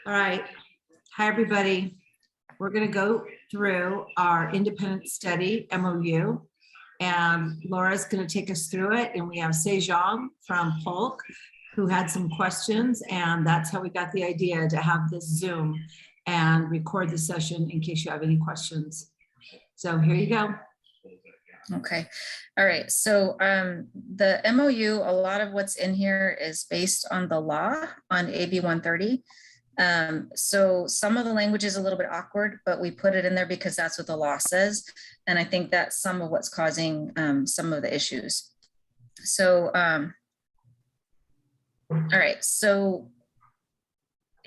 All right. Hi, everybody. We're going to go through our independent study MOU, and Laura's going to take us through it. And we have Say Xiong from Polk, who had some questions, and that's how we got the idea to have this Zoom and record the session in case you have any questions. So here you go. Okay. All right. So the MOU, a lot of what's in here is based on the law on AB 130. So some of the language is a little bit awkward, but we put it in there because that's what the law says. And I think that's some of what's causing some of the issues. So, all right. So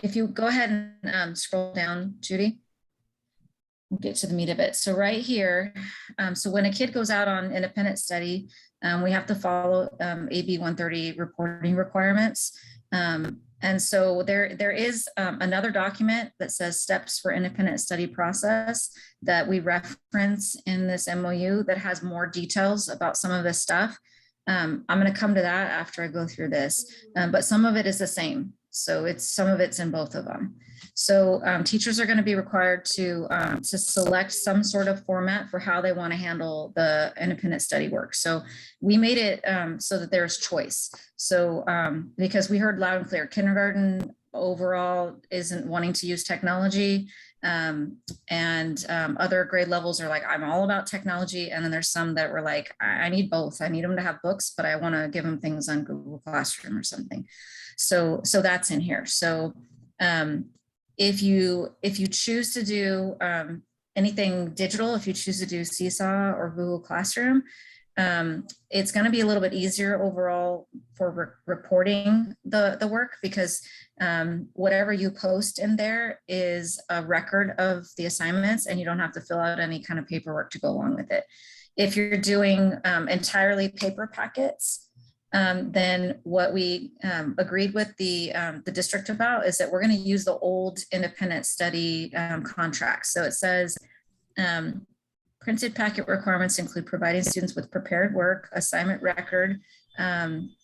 if you go ahead and scroll down, Judy. We'll get to the meat of it. So right here, so when a kid goes out on independent study, we have to follow AB 130 reporting requirements. And so there is another document that says steps for independent study process that we reference in this MOU that has more details about some of this stuff. I'm going to come to that after I go through this, but some of it is the same. So some of it's in both of them. So teachers are going to be required to select some sort of format for how they want to handle the independent study work. So we made it so that there's choice. So because we heard loud and clear, kindergarten overall isn't wanting to use technology, and other grade levels are like, I'm all about technology. And then there's some that were like, I need both. I need them to have books, but I want to give them things on Google Classroom or something. So that's in here. So if you choose to do anything digital, if you choose to do Seesaw or Google Classroom, it's going to be a little bit easier overall for reporting the work, because whatever you post in there is a record of the assignments, and you don't have to fill out any kind of paperwork to go along with it. If you're doing entirely paper packets, then what we agreed with the district about is that we're going to use the old independent study contract. So it says printed packet requirements include providing students with prepared work, assignment record,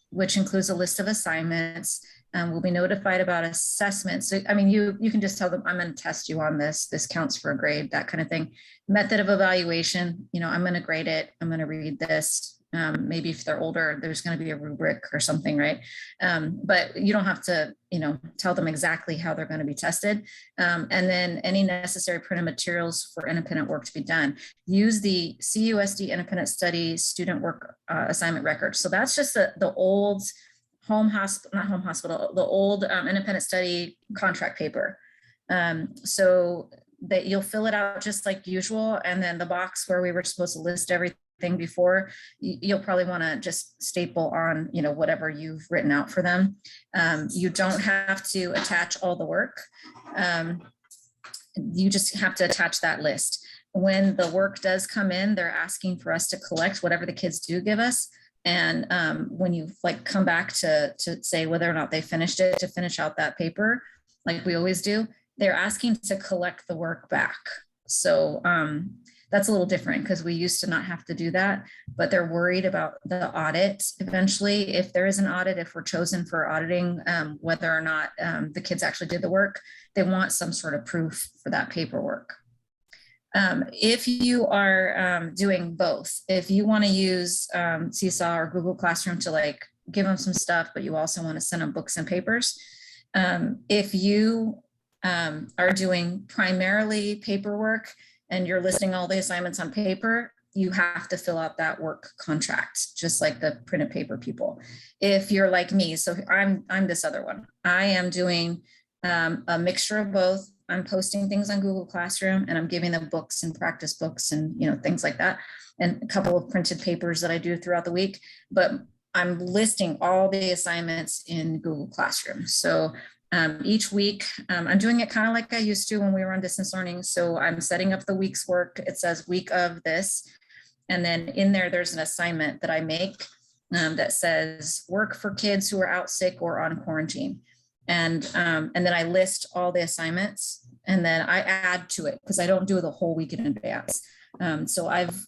which includes a list of assignments. We'll be notified about assessments. So, I mean, you can just tell them, I'm going to test you on this. This counts for a grade, that kind of thing. Method of evaluation, I'm going to grade it. I'm going to read this. Maybe if they're older, there's going to be a rubric or something, right? But you don't have to, tell them exactly how they're going to be tested. And then any necessary printed materials for independent work to be done. Use the Q-IST Independent Study Student Work Assignment Record. So that's just the old the old independent study contract paper. So that you'll fill it out just like usual. And then the box where we were supposed to list everything before, you'll probably want to just staple on, whatever you've written out for them. You don't have to attach all the work. You just have to attach that list. When the work does come in, they're asking for us to collect whatever the kids do give us. And when you come back to say whether or not they finished it, to finish out that paper, like we always do, they're asking to collect the work back. So that's a little different because we used to not have to do that, but they're worried about the audit eventually. If there is an audit, if we're chosen for auditing, whether or not the kids actually did the work, they want some sort of proof for that paperwork. If you are doing both, if you want to use Seesaw or Google Classroom to give them some stuff, but you also want to send them books and papers, if you are doing primarily paperwork and you're listing all the assignments on paper, you have to fill out that work contract, just like the printed paper people. If you're like me, so I'm this other one, I am doing a mixture of both. I'm posting things on Google Classroom and I'm giving them books and practice books and things like that, and a couple of printed papers that I do throughout the week, but I'm listing all the assignments in Google Classroom. So each week, I'm doing it kind of like I used to when we were on distance learning. So I'm setting up the week's work. It says week of this. And then in there's an assignment that I make that says work for kids who are out sick or on quarantine. And then I list all the assignments, and then I add to it because I don't do the whole week in advance. So I've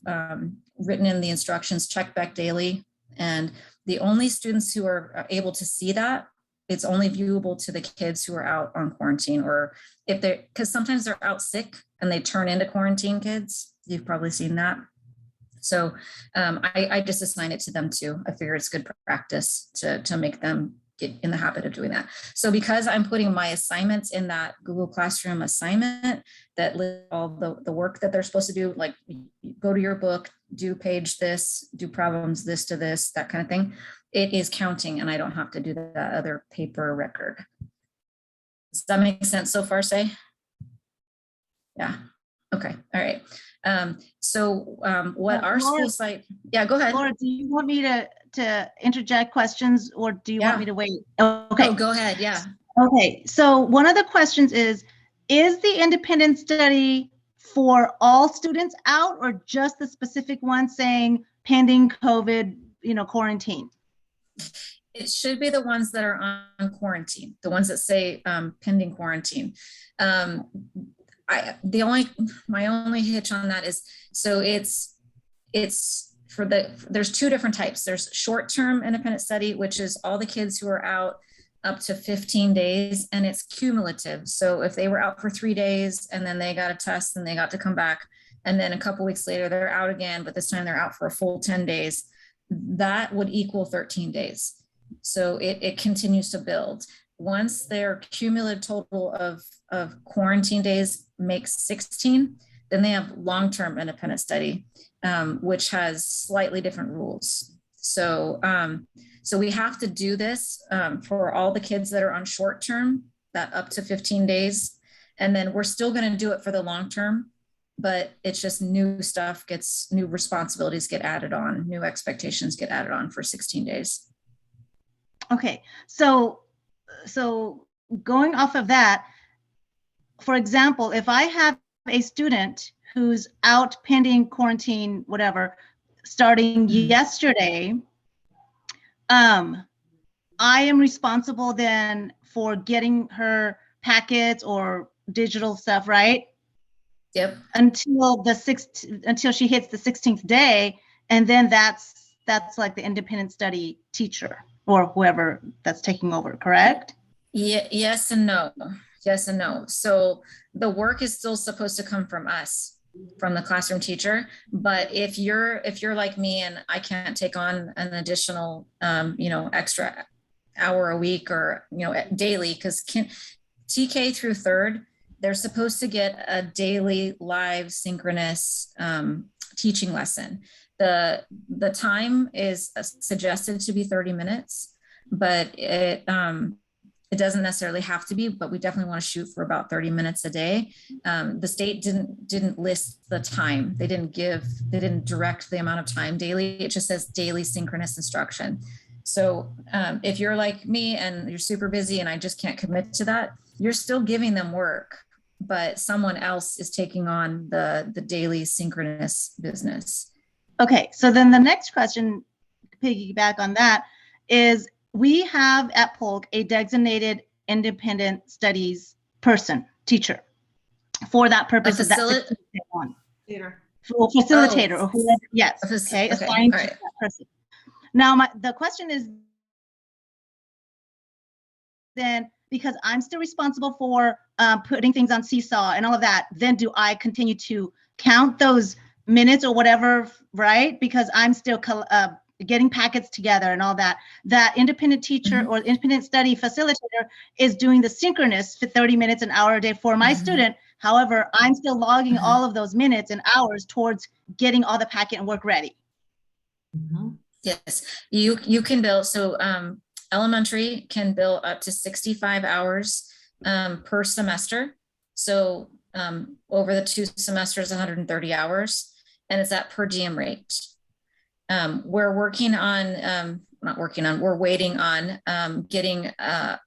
written in the instructions, check back daily. And the only students who are able to see that it's only viewable to the kids who are out on quarantine, or if they're, because sometimes they're out sick and they turn into quarantine kids. You've probably seen that. So I just assign it to them too. I figure it's good practice to make them get in the habit of doing that. So because I'm putting my assignments in that Google Classroom assignment that lists all the work that they're supposed to do, like go to your book, do page this, do problems this to this, that kind of thing, it is counting and I don't have to do that other paper record. Does that make sense so far, Say? Yeah. Okay. All right. What our school site, yeah, go ahead. Laura, do you want me to interject questions or do you want me to wait? Okay. Oh, go ahead. Yeah. Okay. So one of the questions is the independent study for all students out or just the specific one saying pending COVID, quarantine? It should be the ones that are on quarantine, the ones that say pending quarantine. My only hitch on that is, so it's there's two different types. There's short-term independent study, which is all the kids who are out up to 15 days, and it's cumulative. So if they were out for 3 days and then they got a test and they got to come back, and then a couple weeks later they're out again, but this time they're out for a full 10 days, that would equal 13 days. So it continues to build. Once their cumulative total of quarantine days makes 16, then they have long-term independent study, which has slightly different rules. So we have to do this for all the kids that are on short-term, that up to 15 days. And then we're still going to do it for the long-term, but it's just new responsibilities get added on, new expectations get added on for 16 days. Okay, so going off of that, for example, if I have a student who's out pending quarantine, whatever, starting yesterday, I am responsible then for getting her packets or digital stuff, right? Yep. Until she hits the 16th day, and then that's like the independent study teacher or whoever that's taking over, correct? Yeah, yes and no. Yes and no. So the work is still supposed to come from us, from the classroom teacher. But if you're like me and I can't take on an additional, extra hour a week or, daily, because TK through third, they're supposed to get a daily live synchronous teaching lesson. The time is suggested to be 30 minutes, but it doesn't necessarily have to be, but we definitely want to shoot for about 30 minutes a day. The state didn't list the time. They didn't direct the amount of time daily. It just says daily synchronous instruction. So if you're like me and you're super busy and I just can't commit to that, you're still giving them work, but someone else is taking on the daily synchronous business. Okay, so then the next question, piggyback on that, is we have at Polk a designated independent studies teacher, for that purpose of that one. Facilitator or whoever, yes, okay, assigned to that person. Now, the question is then, because I'm still responsible for putting things on Seesaw and all of that, then do I continue to count those minutes or whatever, right? Because I'm still getting packets together and all that. That independent teacher or independent study facilitator is doing the synchronous for 30 minutes, an hour a day for my student. However, I'm still logging all of those minutes and hours towards getting all the packet and work ready. Yes, you can bill. So elementary can bill up to 65 hours per semester. So over the 2 semesters, 130 hours, and it's at per diem rate. We're waiting on getting a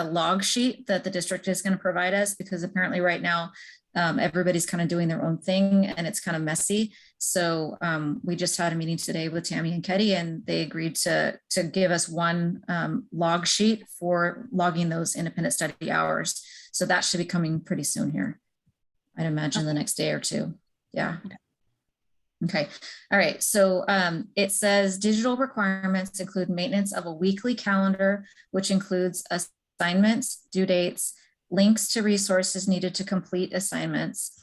log sheet that the district is going to provide us, because apparently right now everybody's kind of doing their own thing and it's kind of messy. So we just had a meeting today with Tammy and Ketty, and they agreed to give us one log sheet for logging those independent study hours. So that should be coming pretty soon here. I'd imagine the next day or two. Yeah. Okay, all right, so it says digital requirements include maintenance of a weekly calendar, which includes assignments, due dates, links to resources needed to complete assignments.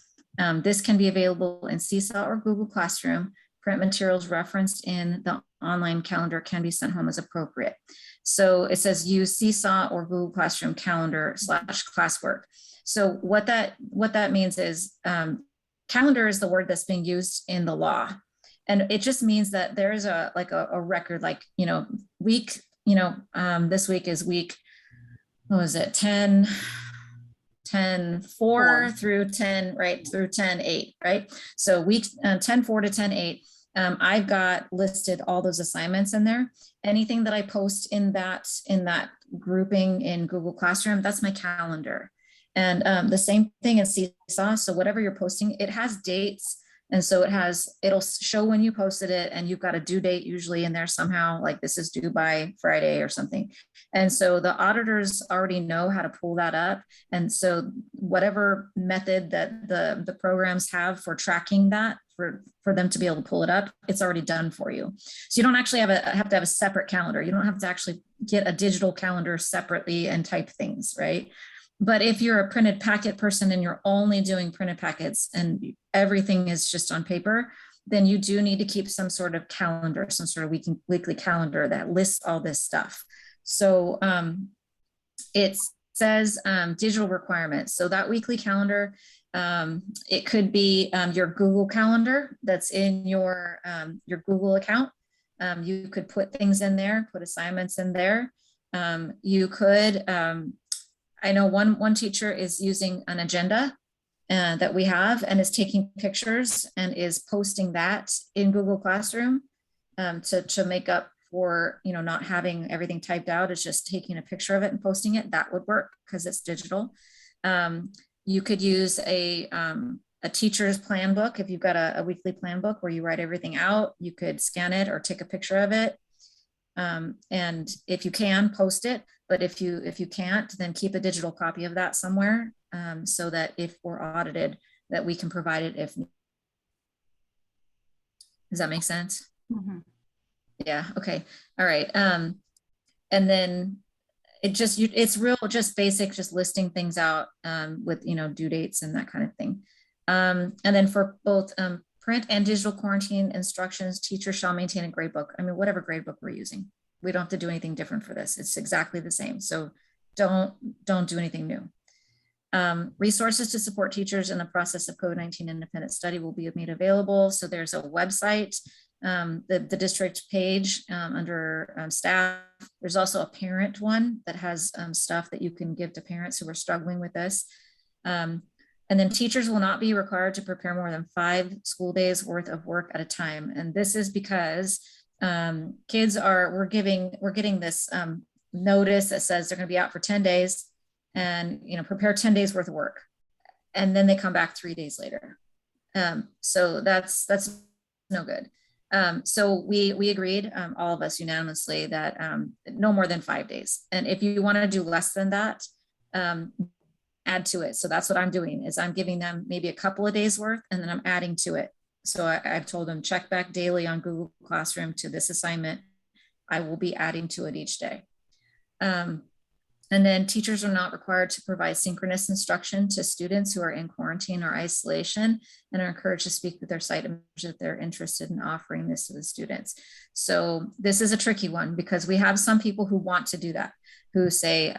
This can be available in Seesaw or Google Classroom. Print materials referenced in the online calendar can be sent home as appropriate. So it says use Seesaw or Google Classroom calendar / classwork. So what that means is calendar is the word that's being used in the law. And it just means that there is a record, like, week, this week is week, what was it? 10, 4 through 10, right? Through 10/8, right? So week 10/4 to 10/8. I've got listed all those assignments in there. Anything that I post in that grouping in Google Classroom, that's my calendar. And the same thing in Seesaw. So whatever you're posting, it has dates. And so it'll show when you posted it, and you've got a due date usually in there somehow, like this is due by Friday or something. And so the auditors already know how to pull that up. And so whatever method that the programs have for tracking that, for them to be able to pull it up, it's already done for you. So you don't actually have to have a separate calendar. You don't have to actually get a digital calendar separately and type things, right? But if you're a printed packet person and you're only doing printed packets and everything is just on paper, then you do need to keep some sort of calendar, some sort of weekly calendar that lists all this stuff. So it says digital requirements. So that weekly calendar, it could be your Google Calendar that's in your Google account. You could put things in there, put assignments in there. You could, I know one teacher is using an agenda that we have and is taking pictures and is posting that in Google Classroom to make up for, not having everything typed out. It's just taking a picture of it and posting it. That would work because it's digital. You could use a teacher's plan book. If you've got a weekly plan book where you write everything out, you could scan it or take a picture of it. And if you can, post it. But if you can't, then keep a digital copy of that somewhere so that if we're audited, that we can provide it if. Does that make sense? Mm-hmm. Yeah. Okay. All right. And then it's real, just basic, just listing things out with, due dates and that kind of thing. And then for both print and digital quarantine instructions, teachers shall maintain a grade book. I mean, whatever grade book we're using. We don't have to do anything different for this. It's exactly the same. So don't do anything new. Resources to support teachers in the process of COVID-19 independent study will be made available. So there's a website, the district page under staff. There's also a parent one that has stuff that you can give to parents who are struggling with this. And then teachers will not be required to prepare more than 5 school days worth of work at a time. And this is because we're getting this notice that says they're going to be out for 10 days and, prepare 10 days worth of work. And then they come back 3 days later. So that's no good. So we agreed, all of us unanimously, that no more than 5 days. And if you want to do less than that, add to it. So that's what I'm doing, is I'm giving them maybe a couple of days worth, and then I'm adding to it. So I've told them check back daily on Google Classroom to this assignment. I will be adding to it each day. And then teachers are not required to provide synchronous instruction to students who are in quarantine or isolation, and are encouraged to speak with their site managers if they're interested in offering this to the students. So this is a tricky one because we have some people who want to do that, who say,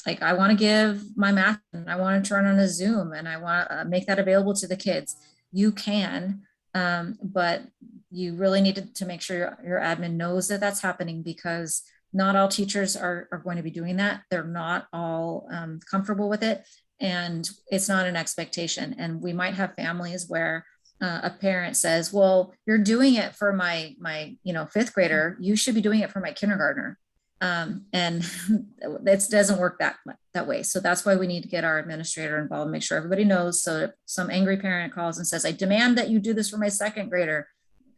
like, I want to give my math and I want to turn on a Zoom and I want to make that available to the kids. You can, but you really need to make sure your admin knows that that's happening, because not all teachers are going to be doing that. They're not all comfortable with it, and it's not an expectation. And we might have families where a parent says, well, you're doing it for my 5th grader, you should be doing it for my kindergartner. And it doesn't work that way. So that's why we need to get our administrator involved, make sure everybody knows. So if some angry parent calls and says, I demand that you do this for my 2nd grader,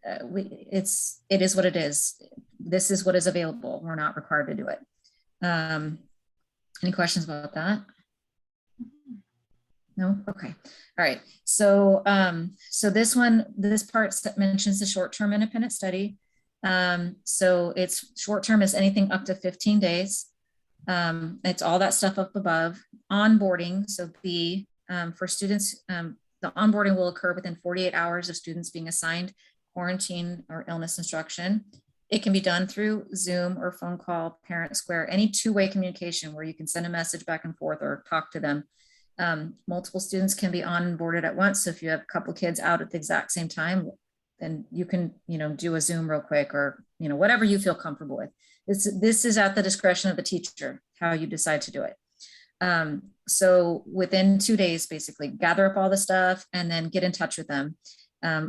it is what it is. This is what is available. We're not required to do it. Any questions about that? No? Okay. All right. So, so this part mentions the short-term independent study. So it's short-term is anything up to 15 days. It's all that stuff up above. Onboarding. So for students, the onboarding will occur within 48 hours of students being assigned quarantine or illness instruction. It can be done through Zoom or phone call, Parent Square, any two-way communication where you can send a message back and forth or talk to them. Multiple students can be onboarded at once. So if you have a couple kids out at the exact same time, then you can, do a Zoom real quick or, whatever you feel comfortable with. This is at the discretion of the teacher, how you decide to do it. So within 2 days, basically gather up all the stuff and then get in touch with them.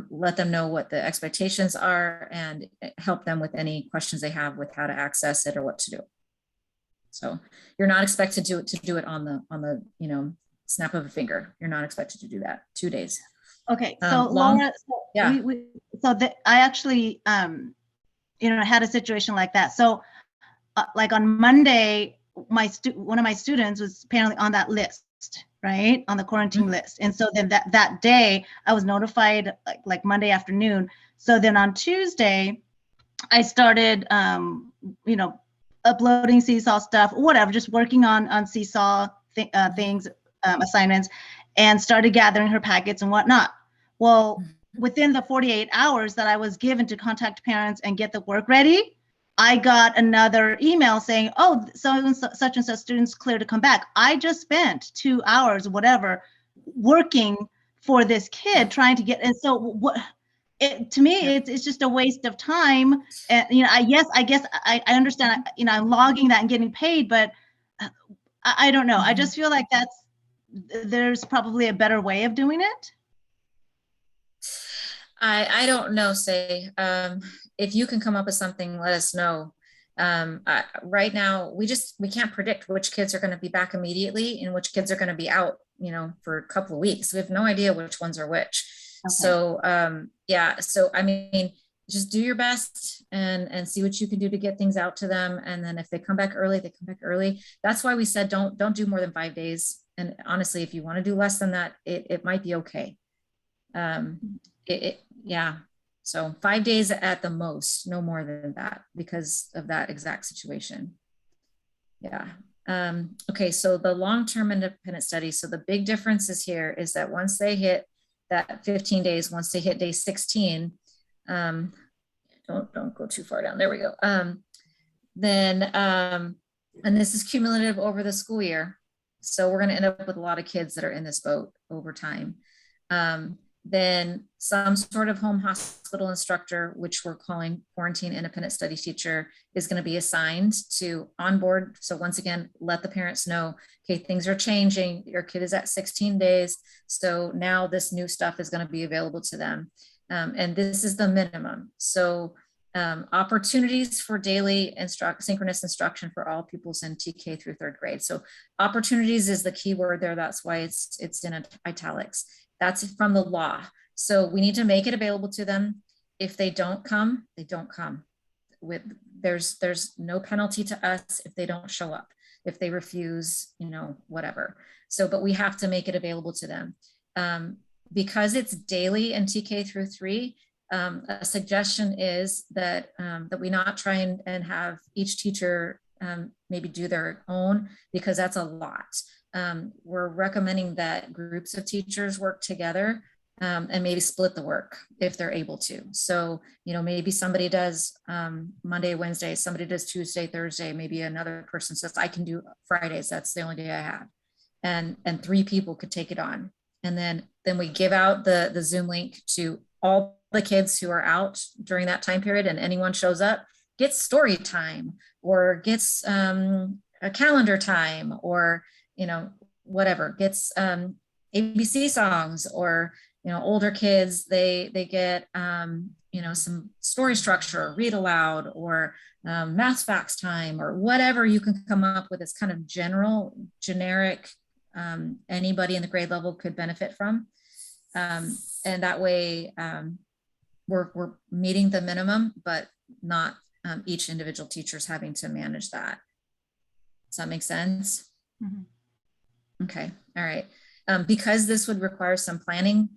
Let them know what the expectations are and help them with any questions they have with how to access it or what to do. So you're not expected to do it on the snap of a finger. You're not expected to do that. 2 days. Okay, so Laura, yeah. I actually had a situation like that. So like on Monday, one of my students was apparently on that list, right, on the quarantine list. And so then that day I was notified like Monday afternoon. So then on Tuesday I started uploading Seesaw stuff, whatever, just working on Seesaw things, assignments, and started gathering her packets and whatnot. Well, within the 48 hours that I was given to contact parents and get the work ready, I got another email saying, oh, such and such students clear to come back. I just spent 2 hours, whatever, working for this kid trying to get, and so what, to me, it's just a waste of time. And, I guess I understand, I'm logging that and getting paid, but I don't know. I just feel like there's probably a better way of doing it. I don't know, Say. If you can come up with something, let us know. Right now, we can't predict which kids are going to be back immediately and which kids are going to be out, for a couple of weeks. We have no idea which ones are which. Okay. So, so, I mean, just do your best and see what you can do to get things out to them. And then if they come back early, they come back early. That's why we said, don't do more than 5 days. And honestly, if you want to do less than that, it might be okay. So 5 days at the most, no more than that, because of that exact situation. Yeah. Okay. So the long-term independent study. So the big difference is here is that once they hit that 15 days, once they hit day 16, don't go too far down. There we go. And this is cumulative over the school year. So we're going to end up with a lot of kids that are in this boat over time. Then some sort of home hospital instructor, which we're calling quarantine independent study teacher, is going to be assigned to onboard. So once again, let the parents know, okay, things are changing. Your kid is at 16 days. So now this new stuff is going to be available to them. And this is the minimum. So opportunities for daily synchronous instruction for all pupils in TK through 3rd grade. So opportunities is the key word there. That's why it's in italics. That's from the law. So we need to make it available to them. If they don't come, they don't come. There's no penalty to us if they don't show up, if they refuse, whatever. So, but we have to make it available to them. Because it's daily in TK through 3, a suggestion is that we not try and have each teacher maybe do their own, because that's a lot. We're recommending that groups of teachers work together and maybe split the work if they're able to. So, maybe somebody does Monday, Wednesday, somebody does Tuesday, Thursday, maybe another person says, I can do Fridays. That's the only day I have. And 3 people could take it on. And then we give out the Zoom link to all the kids who are out during that time period, and anyone shows up gets story time or gets a calendar time or, whatever, gets ABC songs, or, older kids, they get, some story structure, read aloud, or math facts time, or whatever you can come up with. It's kind of generic, anybody in the grade level could benefit from. And that way we're meeting the minimum, but not each individual teacher's having to manage that. Does that make sense? Mm-hmm. Okay. All right. Because this would require some planning,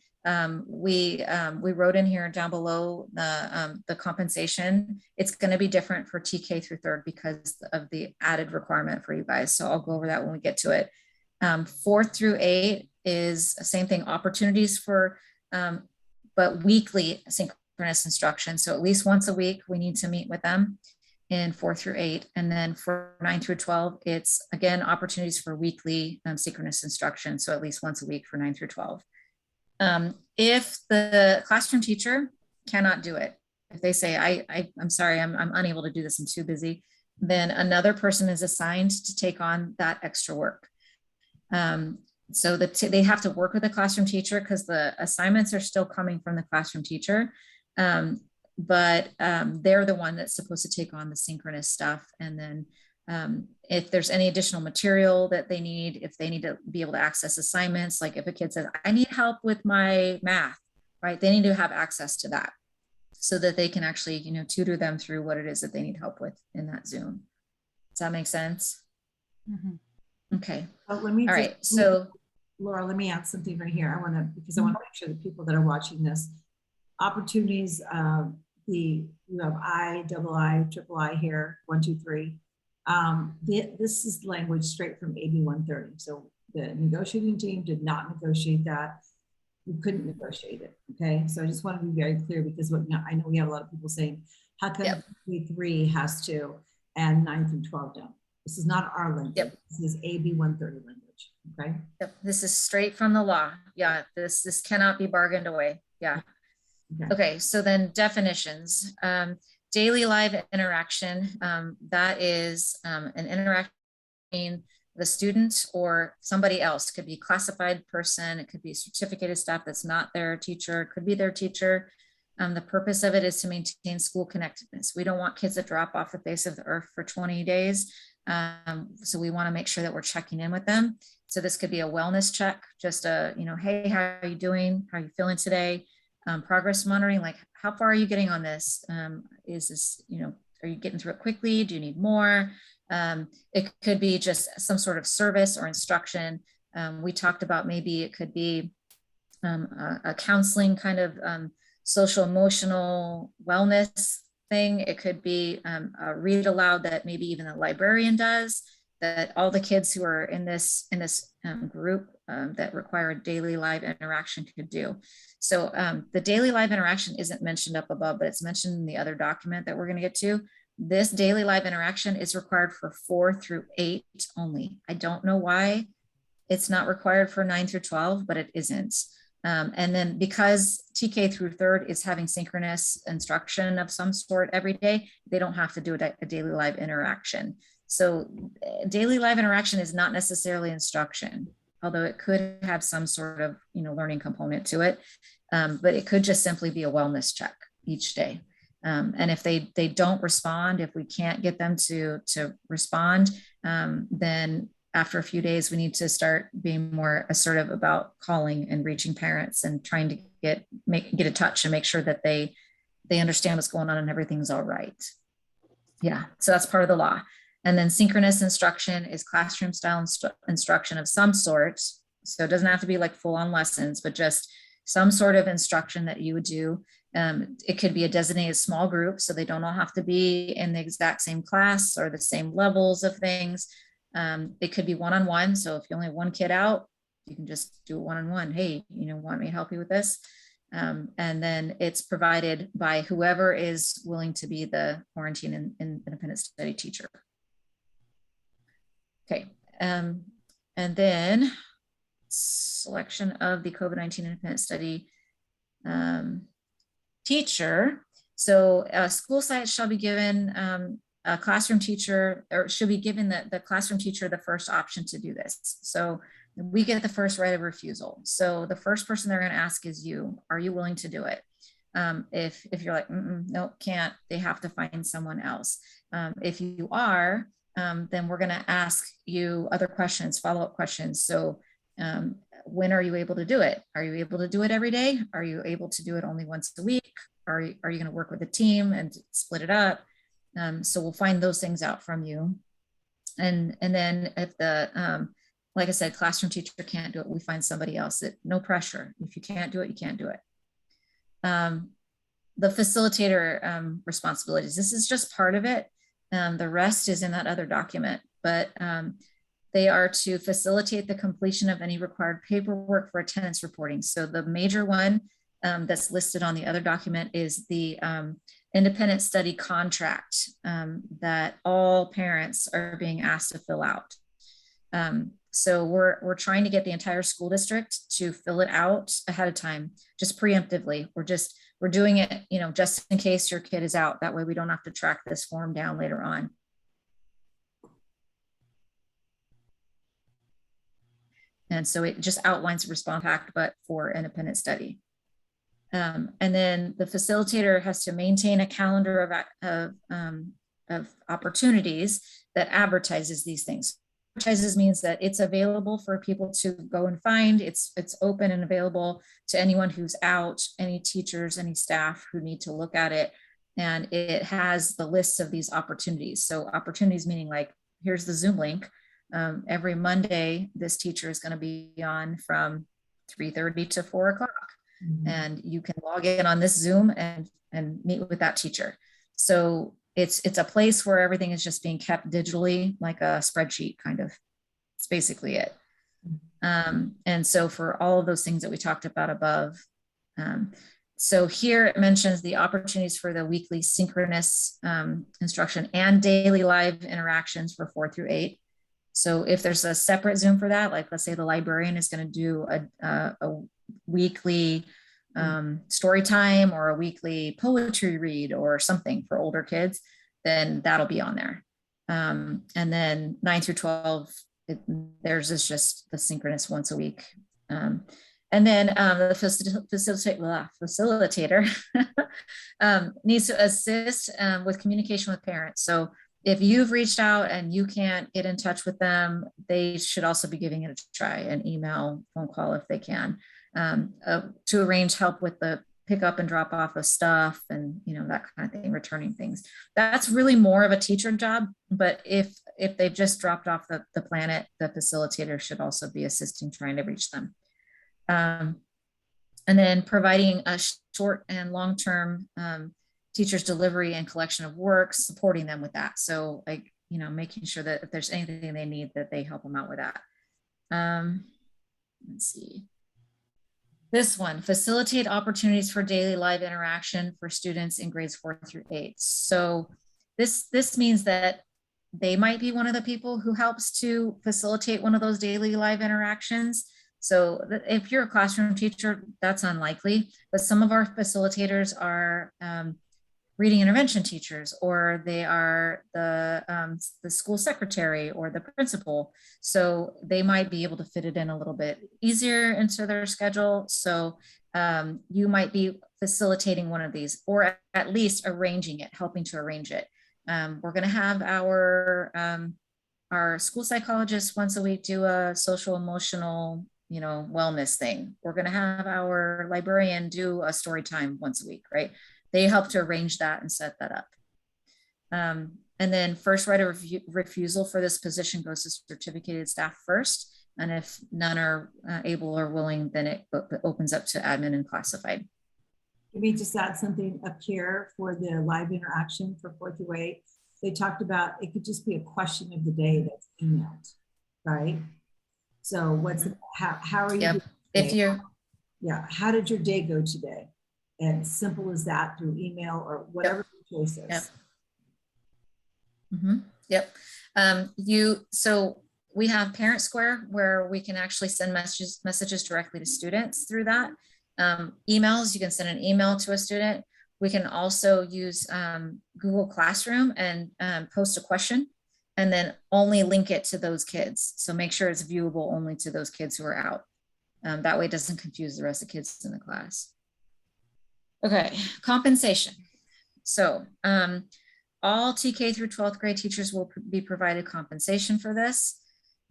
we wrote in here down below the compensation. It's going to be different for TK through third because of the added requirement for you guys. So I'll go over that when we get to it. 4th through 8 is the same thing, opportunities for, but weekly synchronous instruction. So at least once a week, we need to meet with them in 4 through 8. And then for 9 through 12, it's again, opportunities for weekly synchronous instruction. So at least once a week for 9 through 12. If the classroom teacher cannot do it, if they say, I'm sorry, I'm unable to do this, I'm too busy, then another person is assigned to take on that extra work. So they have to work with the classroom teacher because the assignments are still coming from the classroom teacher. But they're the one that's supposed to take on the synchronous stuff. And then if there's any additional material that they need, if they need to be able to access assignments, like if a kid says, I need help with my math, right? They need to have access to that so that they can actually, tutor them through what it is that they need help with in that Zoom. Does that make sense? Mm-hmm. Okay. Well, let me All right. So Laura, let me add something right here. I want to, because I want to make sure the people that are watching this, opportunities, you have I, double I, triple I here, 1, 2, 3. This is language straight from AB 130. So the negotiating team did not negotiate that. We couldn't negotiate it. Okay. So I just want to be very clear because I know we have a lot of people saying, how come 3 has to and 9 through 12 don't? This is not our language. This is AB 130 language. Okay. This is straight from the law. Yeah. This cannot be bargained away. Yeah. Okay, so then definitions. Daily live interaction, that is an interaction between the student or somebody else. It could be classified person, it could be certificated staff that's not their teacher, it could be their teacher. The purpose of it is to maintain school connectedness. We don't want kids that drop off the face of the earth for 20 days. So we want to make sure that we're checking in with them. So this could be a wellness check, just a, hey, how are you doing? How are you feeling today? Progress monitoring, like how far are you getting on this? Is this, are you getting through it quickly? Do you need more? It could be just some sort of service or instruction. We talked about maybe it could be a counseling kind of social emotional wellness thing. It could be a read aloud that maybe even a librarian does, that all the kids who are in this group that require daily live interaction could do. So the daily live interaction isn't mentioned up above, but it's mentioned in the other document that we're going to get to. This daily live interaction is required for 4 through 8 only. I don't know why it's not required for 9 through 12, but it isn't. And then because TK through third is having synchronous instruction of some sort every day, they don't have to do a daily live interaction. So daily live interaction is not necessarily instruction, although it could have some sort of, learning component to it. But it could just simply be a wellness check each day. And if they don't respond, if we can't get them to respond, then after a few days, we need to start being more assertive about calling and reaching parents and trying to get in touch and make sure that they understand what's going on and everything's all right. Yeah, so that's part of the law. And then synchronous instruction is classroom style instruction of some sort. So it doesn't have to be like full on lessons, but just some sort of instruction that you would do. It could be a designated small group, so they don't all have to be in the exact same class or the same levels of things. It could be one-on-one. So if you only have one kid out, you can just do it one-on-one. Hey, want me to help you with this? And then it's provided by whoever is willing to be the quarantine and independent study teacher. Okay, and then selection of the COVID-19 independent study teacher. So school sites shall be given a classroom teacher, or should be given the classroom teacher the first option to do this. So we get the first right of refusal. So the first person they're going to ask is you. Are you willing to do it? If you're like, no, can't, they have to find someone else. If you are, then we're going to ask you other questions, follow-up questions. So when are you able to do it? Are you able to do it every day? Are you able to do it only once a week? Are you going to work with a team and split it up? So we'll find those things out from you. And then if like I said, classroom teacher can't do it. We find somebody else. No pressure. If you can't do it, you can't do it. The facilitator responsibilities. This is just part of it. The rest is in that other document, but they are to facilitate the completion of any required paperwork for attendance reporting. So the major one that's listed on the other document is the independent study contract that all parents are being asked to fill out. So we're trying to get the entire school district to fill it out ahead of time, just preemptively. We're doing it, you know, just in case your kid is out. That way we don't have to track this form down later on. And so it just outlines the response pack, but for independent study. And then the facilitator has to maintain a calendar of opportunities that advertises these things. Advertises means that it's available for people to go and find. It's open and available to anyone who's out, any teachers, any staff who need to look at it. And it has the lists of these opportunities. So opportunities meaning like, here's the Zoom link. Every Monday, this teacher is going to be on from 3:30 to 4 o'clock. Mm-hmm. And you can log in on this Zoom and meet with that teacher. So it's a place where everything is just being kept digitally, like a spreadsheet kind of. It's basically it. And so for all of those things that we talked about above, so here it mentions the opportunities for the weekly synchronous instruction and daily live interactions for 4 through 8. So if there's a separate Zoom for that, like let's say the librarian is going to do a weekly story time or a weekly poetry read or something for older kids, then that'll be on there. And then 9 through 12, theirs is just the synchronous once a week. And then the facilitator needs to assist with communication with parents. So if you've reached out and you can't get in touch with them, they should also be giving it a try, an email, phone call if they can, to arrange help with the pick up and drop off of stuff and, you know, that kind of thing, returning things. That's really more of a teacher job. But if they've just dropped off the planet, the facilitator should also be assisting trying to reach them. And then providing a short and long-term teachers delivery and collection of work, supporting them with that. So like, you know, making sure that if there's anything they need, that they help them out with that. Let's see. This one, facilitate opportunities for daily live interaction for students in grades 4 through 8. So this means that they might be one of the people who helps to facilitate one of those daily live interactions. So if you're a classroom teacher, that's unlikely, but some of our facilitators are reading intervention teachers, or they are the school secretary or the principal. So they might be able to fit it in a little bit easier into their schedule. So you might be facilitating one of these, or at least arranging it, helping to arrange it. We're gonna have our school psychologist once a week do a social emotional, you know, wellness thing. We're gonna have our librarian do a story time once a week, right? They help to arrange that and set that up. And then first right of refusal for this position goes to certificated staff first. And if none are able or willing, then it opens up to admin and classified. Can we just add something up here for the live interaction for 4 through 8? They talked about, it could just be a question of the day that's emailed, right? So what's, how are you? Yep. If you're, yeah, how did your day go today? And simple as that through email or whatever the choice is. Yep. Mm-hmm. Yep. So we have Parent Square where we can actually send messages directly to students through that. Emails, you can send an email to a student. We can also use Google Classroom and post a question and then only link it to those kids. So make sure it's viewable only to those kids who are out. That way it doesn't confuse the rest of the kids in the class. Okay, compensation. So all TK through 12th grade teachers will be provided compensation for this.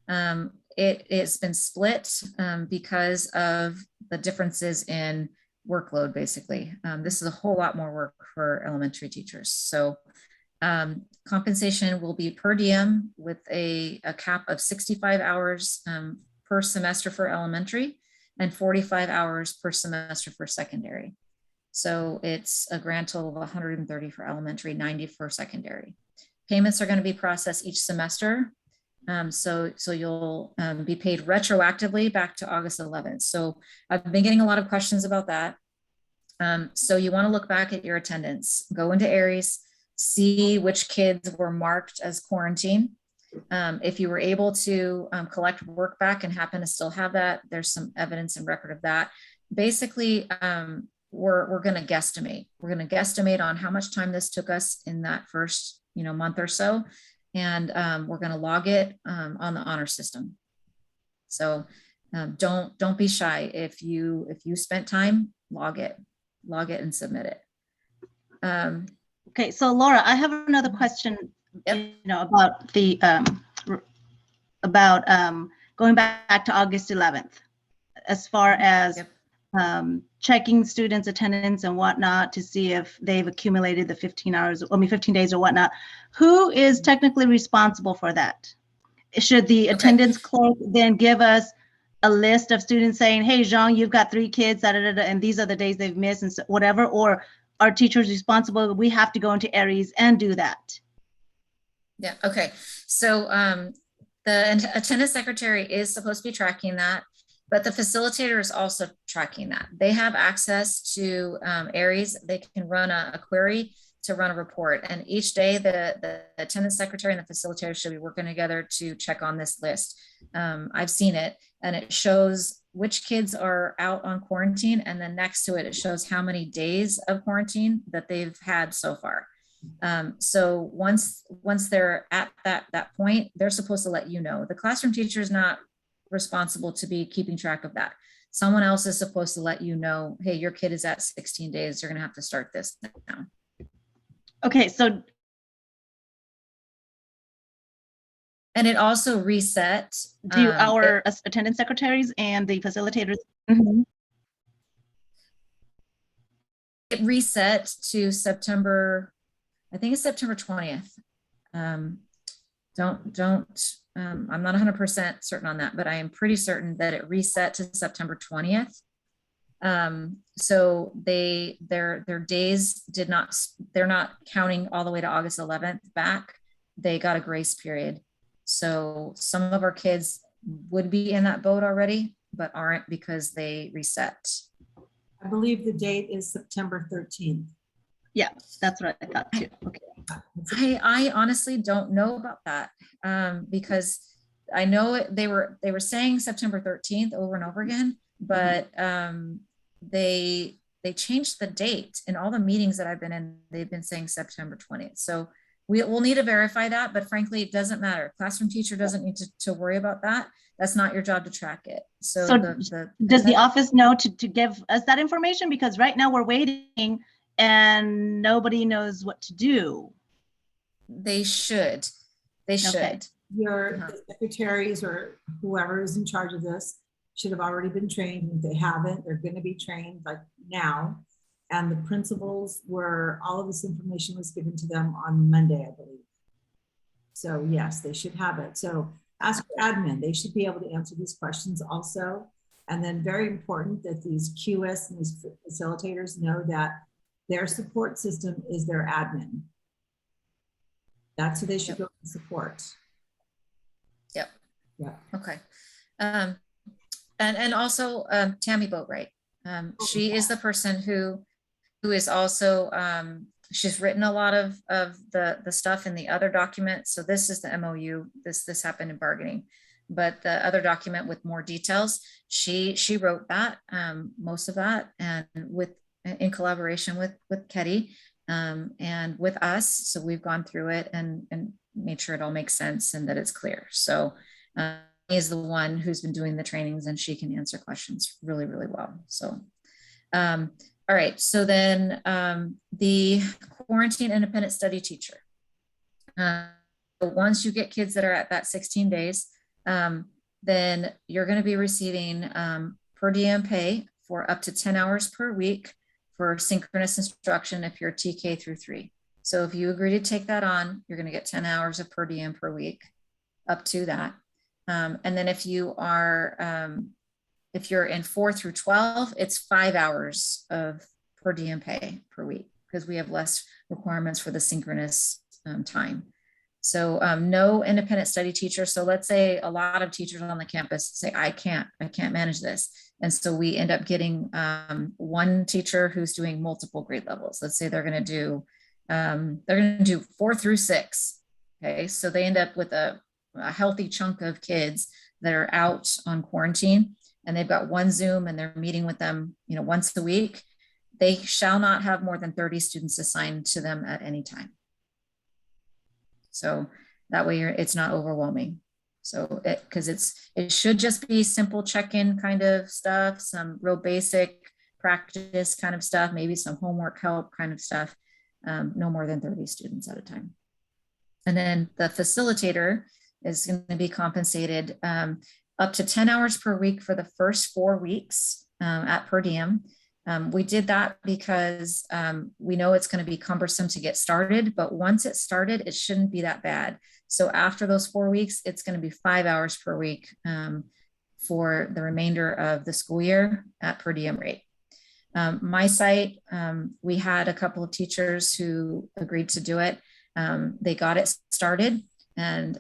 It has been split because of the differences in workload, basically. This is a whole lot more work for elementary teachers. So Compensation will be per diem with a cap of 65 hours per semester for elementary and 45 hours per semester for secondary. So it's a grand total of 130 for elementary, 90 for secondary. Payments are going to be processed each semester. So you'll be paid retroactively back to August 11th. So I've been getting a lot of questions about that. So you want to look back at your attendance, go into Aries, see which kids were marked as quarantine. If you were able to collect work back and happen to still have that, there's some evidence and record of that. Basically, we're going to guesstimate. We're going to guesstimate on how much time this took us in that first month or so, and we're going to log it on the honor system. So don't be shy. If you spent time, log it and submit it. Okay, so Laura, I have another question. Yep. About the going back to August 11th, as far as Yep. Checking students' attendance and whatnot to see if they've accumulated the 15 days or whatnot. Who is technically responsible for that? Should the attendance clerk then give us a list of students saying, hey, Xiong, you've got 3 kids, and these are the days they've missed and whatever, or are teachers responsible? We have to go into Aries and do that. Yeah. Okay. So the attendance secretary is supposed to be tracking that, but the facilitator is also tracking that. They have access to Aries. They can run a query to run a report. And each day the attendance secretary and the facilitator should be working together to check on this list. I've seen it, and it shows which kids are out on quarantine. And then next to it, it shows how many days of quarantine that they've had so far. So once they're at that point, they're supposed to let you know. The classroom teacher is not responsible to be keeping track of that. Someone else is supposed to let you know, hey, your kid is at 16 days. You're going to have to start this now. Okay, so. And it also reset. Do our attendance secretaries and the facilitators? Mm-hmm. It reset to September, I think it's September 20th. I'm not 100% certain on that, but I am pretty certain that it reset to September 20th. So their days they're not counting all the way to August 11th back. They got a grace period. So some of our kids would be in that boat already, but aren't because they reset. I believe the date is September 13th. Yeah, that's what I thought too. Okay. I honestly don't know about that because I know they were saying September 13th over and over again, but they changed the date in all the meetings that I've been in. They've been saying September 20th. So we'll need to verify that, but frankly, it doesn't matter. Classroom teacher doesn't need to worry about that. That's not your job to track it. So does the office know to give us that information? Because right now we're waiting and nobody knows what to do. They should. Okay. Your secretaries or whoever is in charge of this should have already been trained. If they haven't, they're going to be trained like now. And the principals all of this information was given to them on Monday, I believe. So yes, they should have it. So ask admin, they should be able to answer these questions also. And then very important that these Q-IST and these facilitators know that their support system is their admin. That's who they should go and support. Yep. Yeah. Okay. And also Tammy Boatwright. She is the person who is also, she's written a lot of the stuff in the other document. So this is the MOU, this happened in bargaining, but the other document with more details, she wrote that, most of that, and in collaboration with Ketty and with us. So we've gone through it and made sure it all makes sense and that it's clear. So is the one who's been doing the trainings, and she can answer questions really, really well. So, all right. So then the quarantine independent study teacher. Once you get kids that are at that 16 days, then you're going to be receiving per diem pay for up to 10 hours per week for synchronous instruction if you're TK through 3. So if you agree to take that on, you're going to get 10 hours of per diem per week, up to that. And then if you are, if you're in 4 through 12, it's 5 hours of per diem pay per week, because we have less requirements for the synchronous time. So no independent study teacher. So let's say a lot of teachers on the campus say, I can't manage this. And so we end up getting one teacher who's doing multiple grade levels. Let's say they're going to do 4 through 6. Okay. So they end up with a healthy chunk of kids that are out on quarantine, and they've got one Zoom and they're meeting with them, once a week. They shall not have more than 30 students assigned to them at any time. So that way it's not overwhelming. So because it should just be simple check-in kind of stuff, some real basic practice kind of stuff, maybe some homework help kind of stuff, no more than 30 students at a time. And then the facilitator is going to be compensated up to 10 hours per week for the first 4 weeks at per diem. We did that because we know it's going to be cumbersome to get started, but once it's started, it shouldn't be that bad. So after those 4 weeks, it's going to be 5 hours per week for the remainder of the school year at per diem rate. My site, we had a couple of teachers who agreed to do it. They got it started, and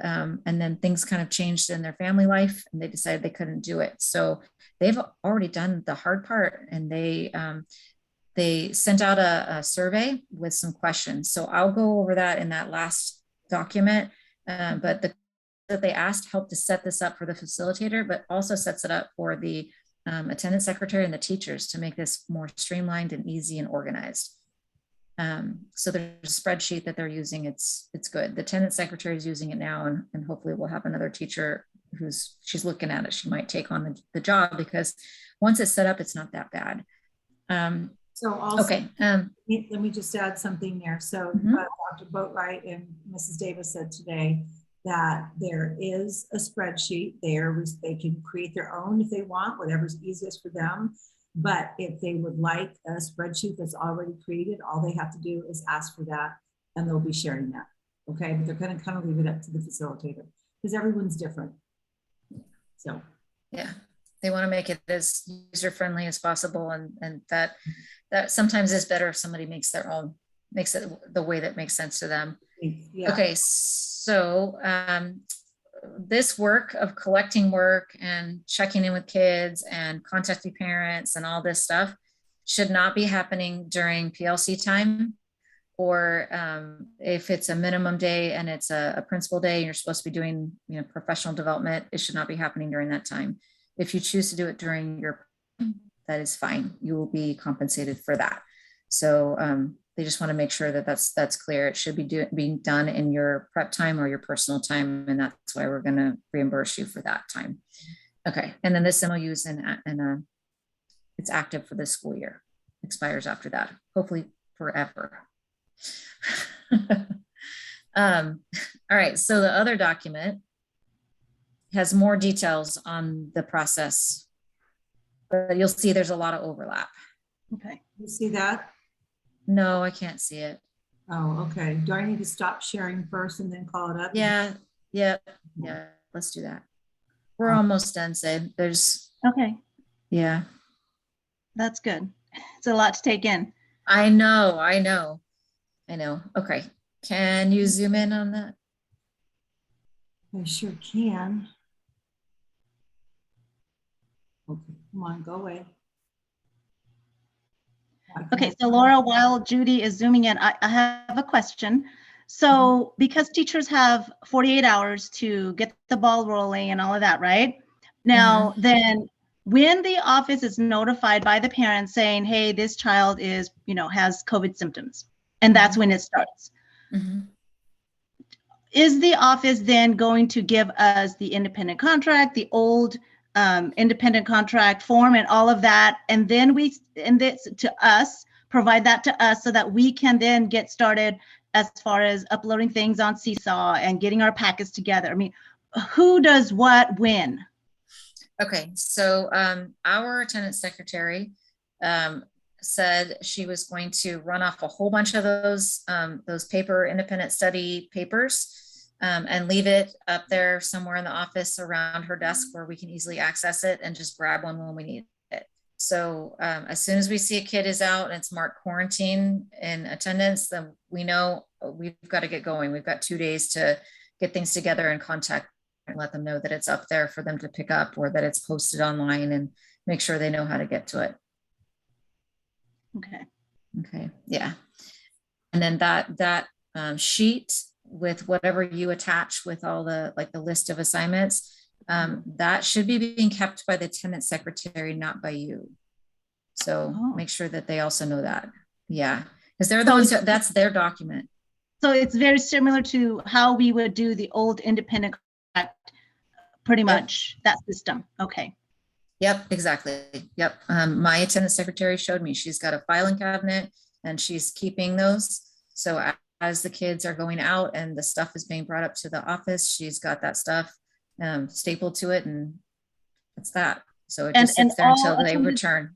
then things kind of changed in their family life, and they decided they couldn't do it. So they've already done the hard part, and they sent out a survey with some questions. So I'll go over that in that last document. But that they asked helped to set this up for the facilitator, but also sets it up for the attendance secretary and the teachers to make this more streamlined and easy and organized. So there's a spreadsheet that they're using. It's good. The attendance secretary is using it now, and hopefully we'll have another teacher she's looking at it. She might take on the job, because once it's set up, it's not that bad. So also, okay. let me just add something there. So Dr. Boatwright and Mrs. Davis said today that there is a spreadsheet there. They can create their own if they want, whatever's easiest for them. But if they would like a spreadsheet that's already created, all they have to do is ask for that, and they'll be sharing that. Okay, but they're going to kind of leave it up to the facilitator, because everyone's different. So yeah, they want to make it as user-friendly as possible, and that sometimes is better if somebody makes it the way that makes sense to them. Yeah. Okay, so this work of collecting work and checking in with kids and contacting parents and all this stuff should not be happening during PLC time, or if it's a minimum day and it's a principal day and you're supposed to be doing professional development, it should not be happening during that time. If you choose to do it during that is fine. You will be compensated for that. So they just want to make sure that that's clear. It should be being done in your prep time or your personal time, and that's why we're going to reimburse you for that time. Okay, and then this MOU is it's active for this school year. Expires after that, hopefully forever. All right, so the other document has more details on the process, but you'll see there's a lot of overlap. Okay. You see that? No, I can't see it. Oh, okay. Do I need to stop sharing first and then call it up? Yeah. Let's do that. We're almost done, Sid. There's Okay. Yeah. That's good. It's a lot to take in. I know. Okay. Can you zoom in on that? I sure can. Okay, come on, go away. Okay, so Laura, while Judy is zooming in, I have a question. So because teachers have 48 hours to get the ball rolling and all of that, right? Now, then when the office is notified by the parents saying, hey, this child is, has COVID symptoms, and that's when it starts. Is the office then going to give us the independent contract, the old independent contract form and all of that, and then provide that to us so that we can then get started as far as uploading things on Seesaw and getting our packets together? I mean, who does what when? Okay, so our attendance secretary said she was going to run off a whole bunch of those paper independent study papers and leave it up there somewhere in the office around her desk where we can easily access it and just grab one when we need it. So as soon as we see a kid is out and it's marked quarantine in attendance, then we know we've got to get going. We've got 2 days to get things together and contact and let them know that it's up there for them to pick up or that it's posted online and make sure they know how to get to it. Okay. Okay, yeah. And then that sheet with whatever you attach with all the, like the list of assignments, that should be being kept by the attendance secretary, not by you. So make sure that they also know that. Yeah, because they're the ones, that's their document. So it's very similar to how we would do the old independent contract, pretty much that system. Okay. Yep, exactly. Yep. My attendance secretary showed me she's got a filing cabinet and she's keeping those. So as the kids are going out and the stuff is being brought up to the office, she's got that stuff stapled to it, and it's that. So it just sits there until they return.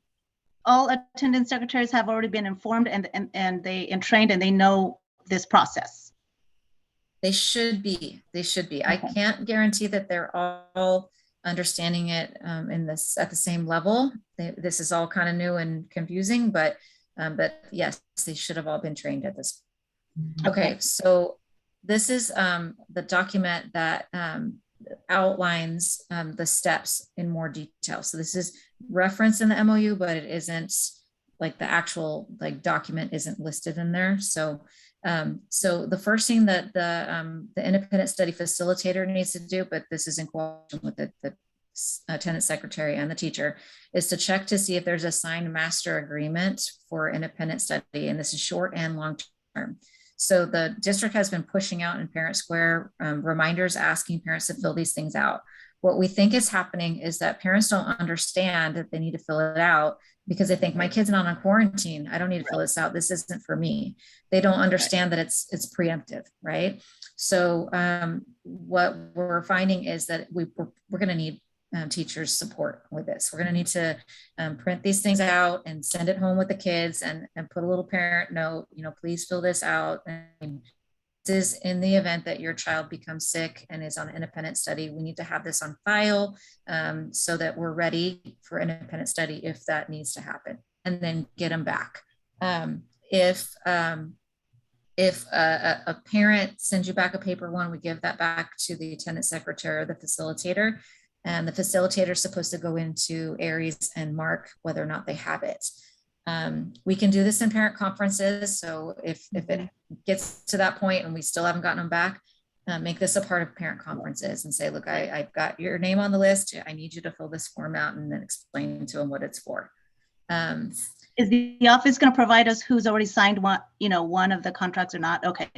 All attendance secretaries have already been informed and they trained and they know this process. They should be. They should be. Okay. I can't guarantee that they're all understanding it in this at the same level. This is all kind of new and confusing, but yes, they should have all been trained at this. Okay, so this is the document that outlines the steps in more detail. So this is referenced in the MOU, but it isn't like the actual like document isn't listed in there. So so the first thing that the independent study facilitator needs to do, but this is in coordination with the attendance secretary and the teacher, is to check to see if there's a signed master agreement for independent study. And this is short and long term. So the district has been pushing out in Parent Square reminders asking parents to fill these things out. What we think is happening is that parents don't understand that they need to fill it out because they think my kid's not on quarantine. I don't need to fill this out. This isn't for me. They don't understand that it's preemptive, right? So what we're finding is that we're going to need teachers' support with this. We're going to need to print these things out and send it home with the kids and put a little parent note, please fill this out. And this is in the event that your child becomes sick and is on independent study. We need to have this on file so that we're ready for independent study if that needs to happen, and then get them back. If a parent sends you back a paper one, we give that back to the attendance secretary or the facilitator, and the facilitator is supposed to go into Aries and mark whether or not they have it. We can do this in parent conferences. So if it gets to that point and we still haven't gotten them back, make this a part of parent conferences and say, look, I've got your name on the list. I need you to fill this form out, and then explain to them what it's for. Is the office going to provide us who's already signed one of the contracts or not? Okay.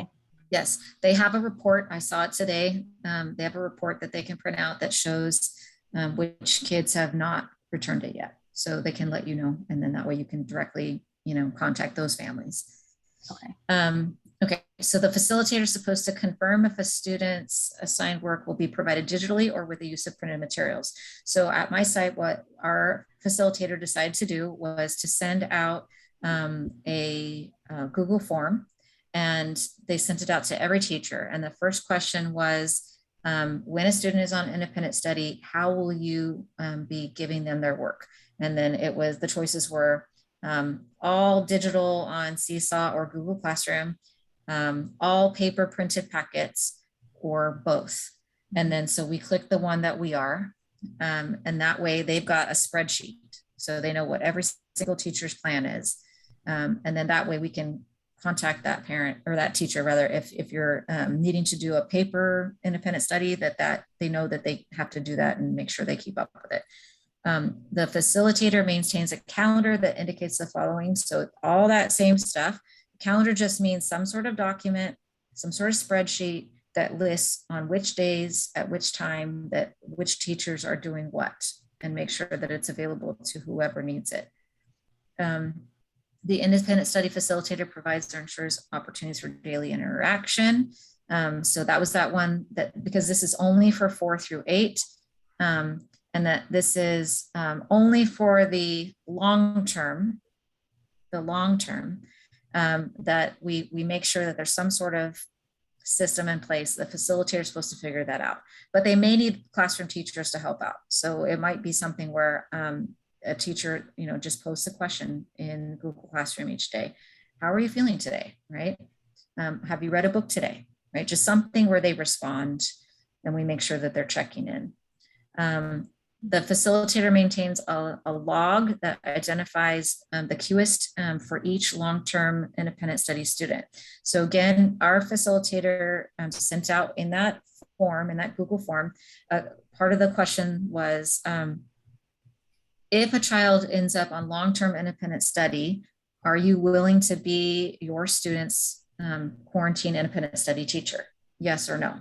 Yes, they have a report. I saw it today. They have a report that they can print out that shows which kids have not returned it yet. So they can let you know. And then that way you can directly, contact those families. Okay. Okay. So the facilitator is supposed to confirm if a student's assigned work will be provided digitally or with the use of printed materials. So at my site, what our facilitator decided to do was to send out a Google form, and they sent it out to every teacher. And the first question was, when a student is on independent study, how will you be giving them their work? And then the choices were all digital on Seesaw or Google Classroom, all paper printed packets, or both. And then so we click the one that we are, and that way they've got a spreadsheet. So they know what every single teacher's plan is. And then that way we can contact that parent or that teacher, rather, if you're needing to do a paper independent study, that they know that they have to do that and make sure they keep up with it. The facilitator maintains a calendar that indicates the following. So all that same stuff. Calendar just means some sort of document, some sort of spreadsheet that lists on which days, at which time, that which teachers are doing what, and make sure that it's available to whoever needs it. The independent study facilitator provides or ensures opportunities for daily interaction. So that was that one, that because this is only for 4 through 8, and that this is only for the long term. the long term, that we make sure that there's some sort of system in place. The facilitator is supposed to figure that out, but they may need classroom teachers to help out. So it might be something where a teacher, just posts a question in Google Classroom each day. How are you feeling today, right? Have you read a book today, right? Just something where they respond and we make sure that they're checking in. The facilitator maintains a log that identifies the Q-IST for each long-term independent study student. So again, our facilitator sent out in that form, in that Google form, part of the question was, if a child ends up on long-term independent study, are you willing to be your student's quarantine independent study teacher? Yes or no?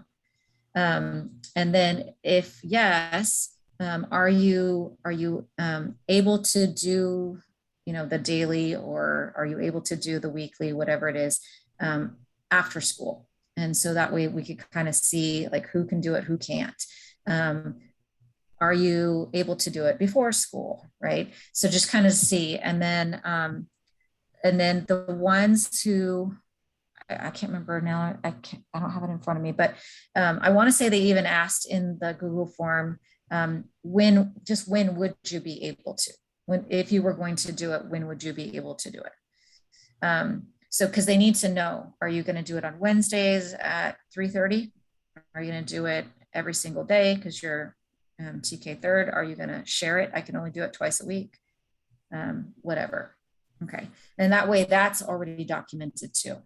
And then if yes, are you able to do, the daily, or are you able to do the weekly, whatever it is, after school? And so that way we could kind of see like who can do it, who can't. Are you able to do it before school, right? So just kind of see, and then the ones who, I can't remember now, I don't have it in front of me, but I want to say they even asked in the Google form, when would you be able to, if you were going to do it, when would you be able to do it? So, because they need to know, are you going to do it on Wednesdays at 3:30? Are you going to do it every single day because you're TK third? Are you going to share it? I can only do it twice a week, whatever. Okay. And that way that's already documented too.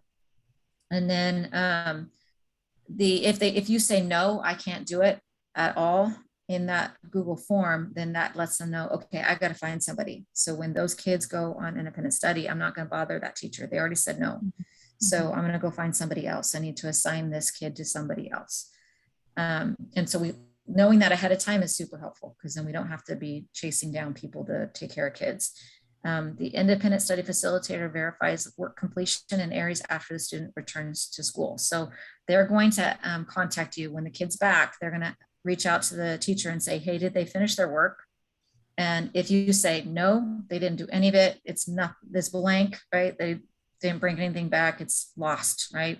And then if you say, no, I can't do it at all in that Google form, then that lets them know, okay, I got to find somebody. So when those kids go on independent study, I'm not going to bother that teacher. They already said no. So I'm going to go find somebody else. I need to assign this kid to somebody else. And so knowing that ahead of time is super helpful, because then we don't have to be chasing down people to take care of kids. The independent study facilitator verifies work completion in areas after the student returns to school. So they're going to contact you when the kid's back. They're going to reach out to the teacher and say, hey, did they finish their work? And if you say, no, they didn't do any of it, it's not this blank, right? They didn't bring anything back, it's lost, right?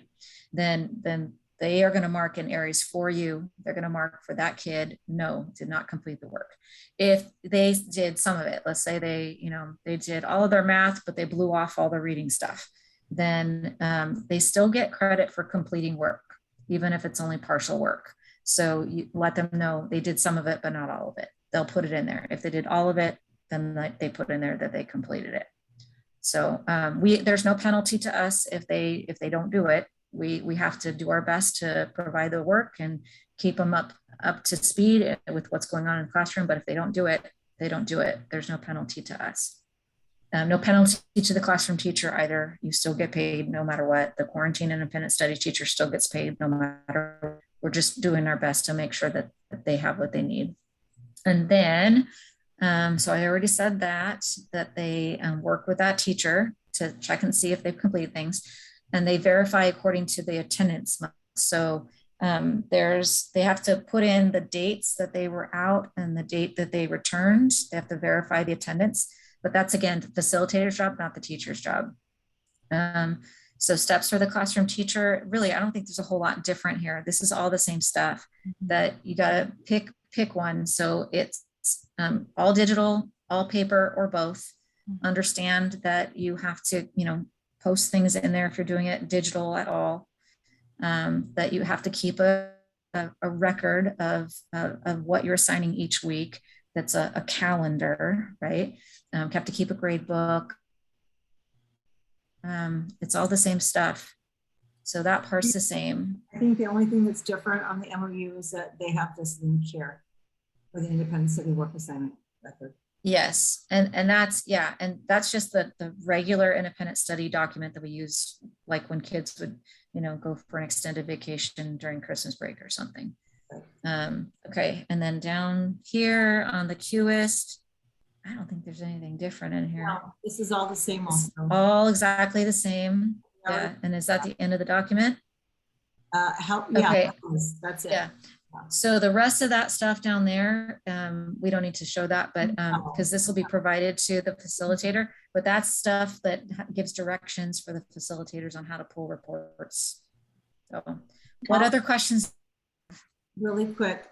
Then they are going to mark in areas for you. They're going to mark for that kid, no, did not complete the work. If they did some of it, let's say they did all of their math, but they blew off all the reading stuff, then they still get credit for completing work, even if it's only partial work. So you let them know they did some of it, but not all of it. They'll put it in there. If they did all of it, then they put in there that they completed it. So there's no penalty to us if they don't do it. We have to do our best to provide the work and keep them up to speed with what's going on in the classroom. But if they don't do it, they don't do it. There's no penalty to us. No penalty to the classroom teacher either. You still get paid no matter what. The quarantine independent study teacher still gets paid no matter what. We're just doing our best to make sure that they have what they need. And then, so I already said that they work with that teacher to check and see if they've completed things, and they verify according to the attendance. So they have to put in the dates that they were out and the date that they returned. They have to verify the attendance, but that's again, the facilitator's job, not the teacher's job. So steps for the classroom teacher, really, I don't think there's a whole lot different here. This is all the same stuff that you got to pick one. So it's all digital, all paper, or both. Understand that you have to, post things in there if you're doing it digital at all. That you have to keep a record of what you're assigning each week. That's a calendar, right? You have to keep a grade book. It's all the same stuff. So that part's the same. I think the only thing that's different on the MOU is that they have this link here for the independent study work assignment record. Yes, and that's, yeah, and that's just the regular independent study document that we use, like when kids would, go for an extended vacation during Christmas break or something. Okay, and then down here on the Q-IST, I don't think there's anything different in here. No, this is all the same also. All exactly the same. Yeah, and is that the end of the document? Yeah, okay. that's it. Yeah, So the rest of that stuff down there, we don't need to show that, but because this will be provided to the facilitator, but that's stuff that gives directions for the facilitators on how to pull reports. So what other questions? Really quick,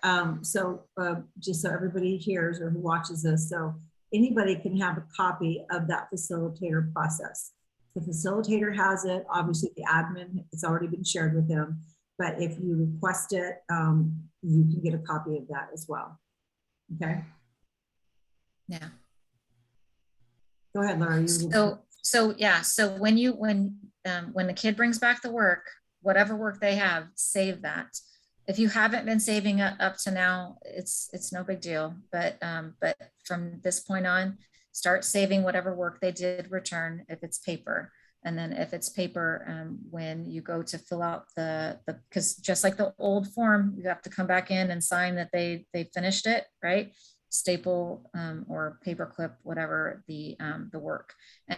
just so everybody hears or who watches this, so anybody can have a copy of that facilitator process. The facilitator has it, obviously the admin, it's already been shared with them, but if you request it, you can get a copy of that as well. Okay. Yeah. Go ahead, Laura. So when the kid brings back the work, whatever work they have, save that. If you haven't been saving up to now, it's no big deal. But from this point on, start saving whatever work they did return if it's paper. And then if it's paper, when you go to fill out because just like the old form, you have to come back in and sign that they finished it, right? Staple or paper clip, whatever the work.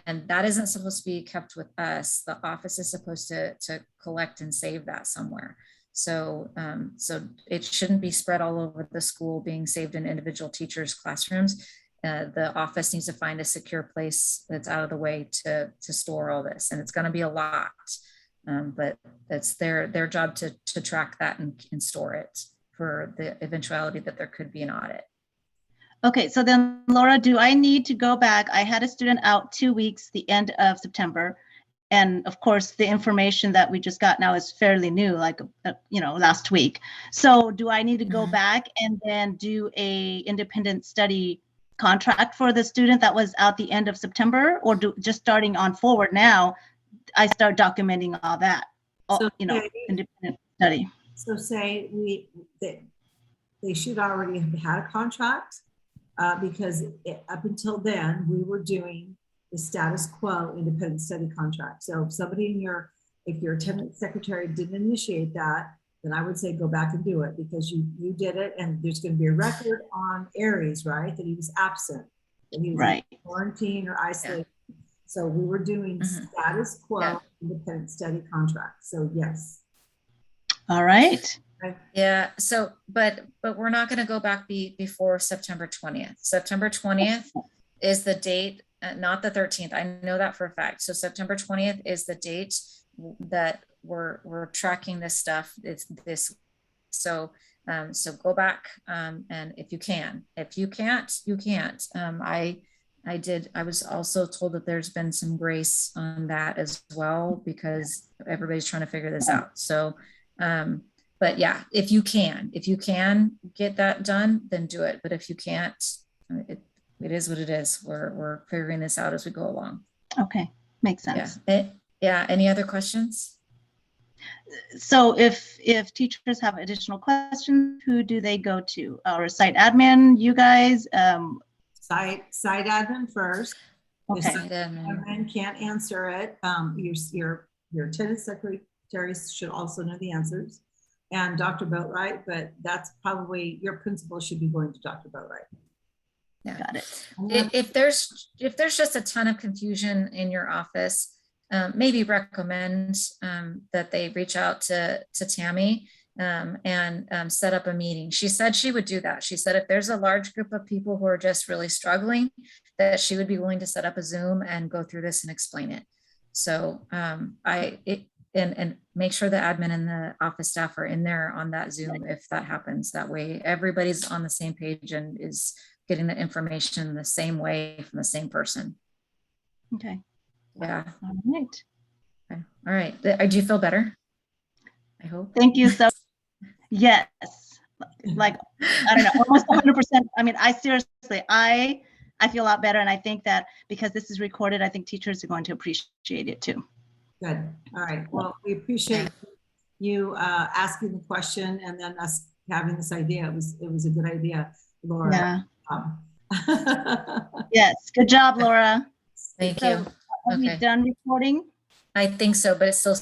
And that isn't supposed to be kept with us. The office is supposed to collect and save that somewhere. So it shouldn't be spread all over the school being saved in individual teachers' classrooms. The office needs to find a secure place that's out of the way to store all this. And it's going to be a lot, but it's their job to track that and store it for the eventuality that there could be an audit. Okay, so then Laura, do I need to go back? I had a student out 2 weeks, the end of September. And of course, the information that we just got now is fairly new, like, last week. So do I need to go back and then do a independent study contract for the student that was out the end of September, or just starting on forward now, I start documenting all that, independent study? So say they should already have had a contract because up until then, we were doing the status quo independent study contract. So if somebody if your attendance secretary didn't initiate that, then I would say go back and do it because you did it, and there's going to be a record on Aries, right? That he was absent, that he was in quarantine or isolated. Yeah. So we were doing status quo independent study contract. So yes. All right. Yeah. So, but we're not going to go back before September 20th. September 20th is the date. Not the 13th. I know that for a fact. So September 20th is the date that we're tracking this stuff. It's this. So go back and if you can. If you can't, you can't. I was also told that there's been some grace on that as well because everybody's trying to figure this out. So, but yeah, if you can get that done, then do it. But if you can't, it is what it is. We're figuring this out as we go along. Okay, makes sense. Yeah. Any other questions? So if teachers have additional questions, who do they go to? Our site admin, you guys? Site admin first. Okay. If site admin can't answer it, your attendance secretaries should also know the answers, and Dr. Boatwright, but that's probably your principal should be going to Dr. Boatwright. Yeah. Got it. If there's just a ton of confusion in your office, maybe recommend that they reach out to Tammy and set up a meeting. She said she would do that. She said if there's a large group of people who are just really struggling, that she would be willing to set up a Zoom and go through this and explain it. So and make sure the admin and the office staff are in there on that Zoom if that happens. That way everybody's on the same page and is getting the information the same way from the same person. Okay. Yeah. All right. Okay. All right. Do you feel better? I hope. Thank you so. Yes. Like, I don't know, almost 100%. I mean, I seriously, I feel a lot better. And I think that because this is recorded, I think teachers are going to appreciate it too. Good. All right. Well, we appreciate you asking the question and then us having this idea. It was a good idea, Laura. Yeah. Yes. Good job, Laura. Thank you. Are we done recording? I think so, but it's still